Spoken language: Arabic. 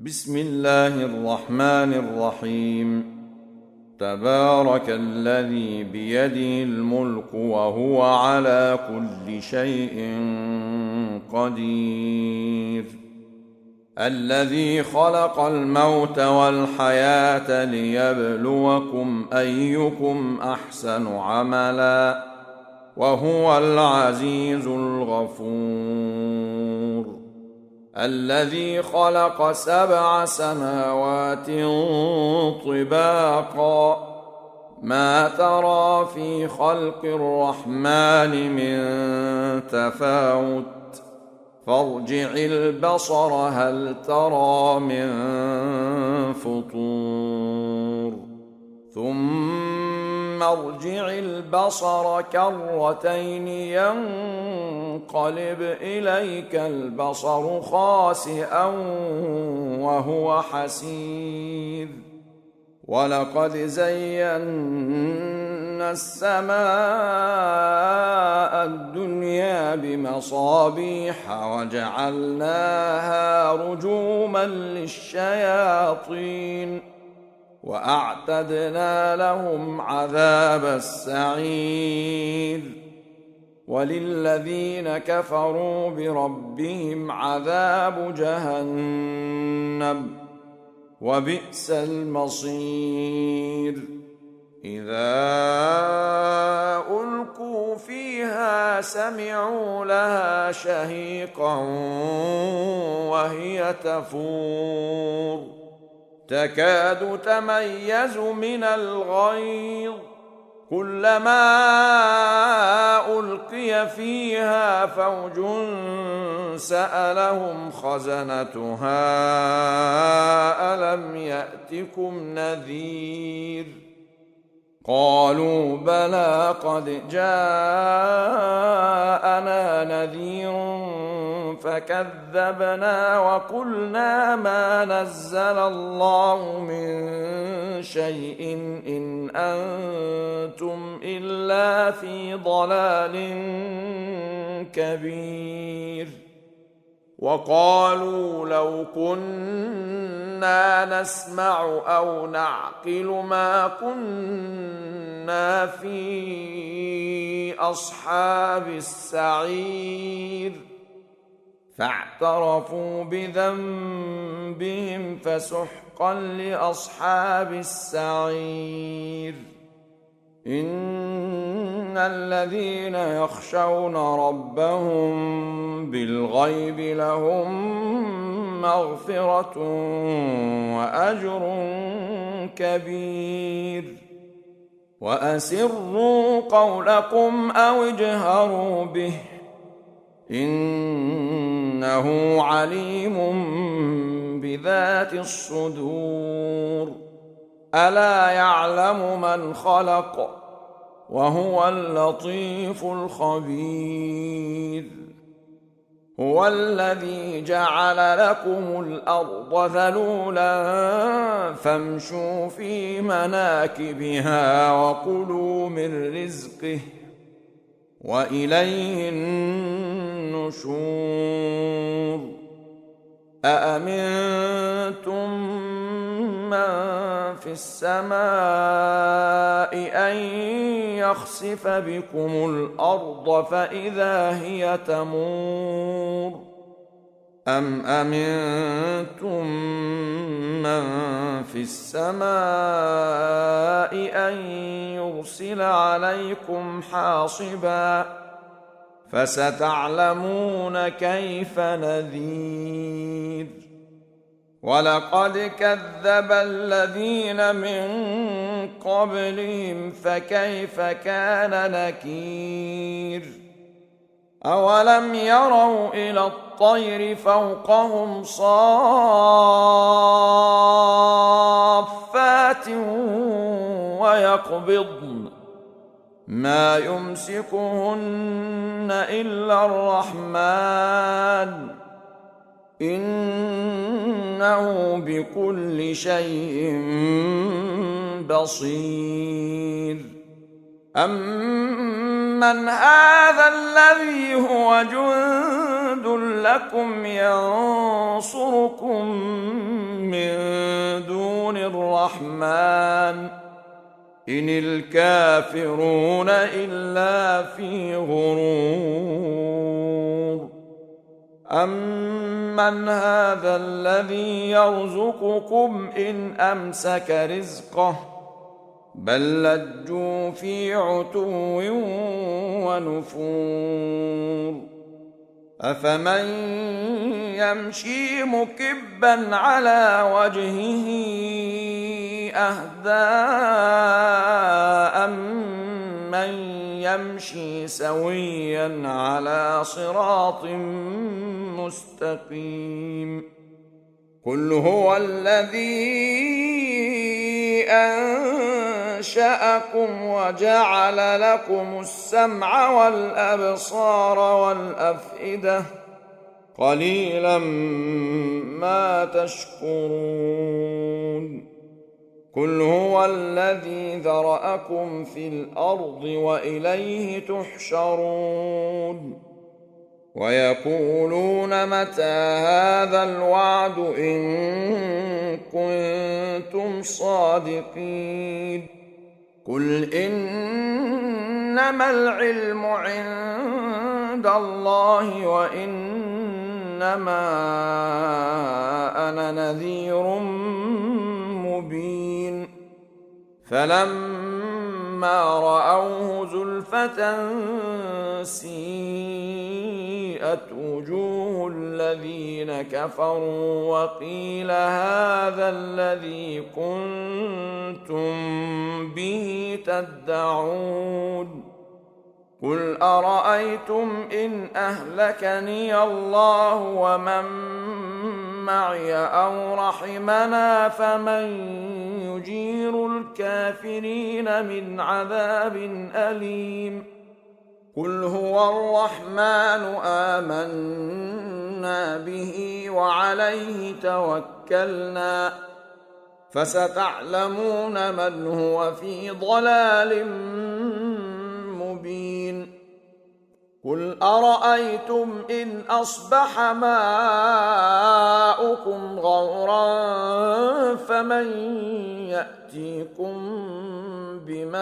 بسم الله الرحمن الرحيم. تبارك الذي بيده الملك وهو على كل شيء قدير. الذي خلق الموت والحياة ليبلوكم أيكم أحسن عملا وهو العزيز الغفور. الذي خلق 7 سماوات طباقا ما ترى في خلق الرحمن من تفاوت فارجع البصر هل ترى من فطور ثم ارجع البصر كرتين ينقلب إليك البصر خاسئا وهو حسير. ولقد زينا السماء الدنيا بمصابيح وجعلناها رجوما للشياطين وأعتدنا لهم عذاب السعير. وللذين كفروا بربهم عذاب جهنم وبئس المصير. إذا ألقوا فيها سمعوا لها شهيقا وهي تفور تكاد تميز من الغيظ كلما ألقي فيها فوج سألهم خزنتها ألم يأتكم نذير قالوا بلى قد جاءنا نذير فكذبنا وقلنا ما نزل الله من شيء إن أنتم إلا في ضلال كبير. وقالوا لو كنا نسمع أو نعقل ما كنا في أصحاب السعير فاعترفوا بذنبهم فسحقا لأصحاب السعير. إن الذين يخشون ربهم بالغيب لهم مغفرة وأجر كبير. وأسروا قولكم أو اجهروا به إنه عليم بذات الصدور. ألا يعلم من خلق وهو اللطيف الخبير. هو الذي جعل لكم الأرض ذلولا فامشوا في مناكبها وكلوا من رزقه وإليه النشور. أأمنتم من في السماء أن يخسف بكم الأرض فإذا هي تمور أم أمنتم من في السماء أن يرسل عليكم حاصبا فستعلمون كيف نذير. ولقد كذب الذين من قبلهم فكيف كان نكير. أولم يروا إلى الطير فوقهم صافات ويقبضن ما يمسكهن إلا الرحمن إنه بكل شيء بصير. أمن هذا الذي هو جند لكم ينصركم الرحمن إن الكافرون إلا في غرور. أمن هذا الذي يرزقكم إن أمسك رزقه بل لجوا في عتو ونفور. أفمن يمشي مكبا على وجهه أهدى أمن يمشي سويا على صراط مستقيم. قل هو الذي أنشأكم وجعل لكم السمع والأبصار والأفئدة قليلا ما تشكرون. قل هو الذي ذرأكم في الأرض وإليه تحشرون. ويقولون متى هذا الوعد إن كنتم صادقين. قل إنما العلم عند الله وإنما أنا نذير مبين. فلما رأوه زلفة سيئت وجوه الذين كفروا وقيل هذا الذي كنتم به تدعون. قل أرأيتم إن أهلكني الله ومن معي أو رحمنا فمن يجير الكافرين من عذاب أليم. قل هو الرحمن آمنا به وعليه توكلنا فستعلمون من هو في ضلال مبين. قل أرأيتم إن أصبح ماؤكم غورا فمن يأتيكم بماء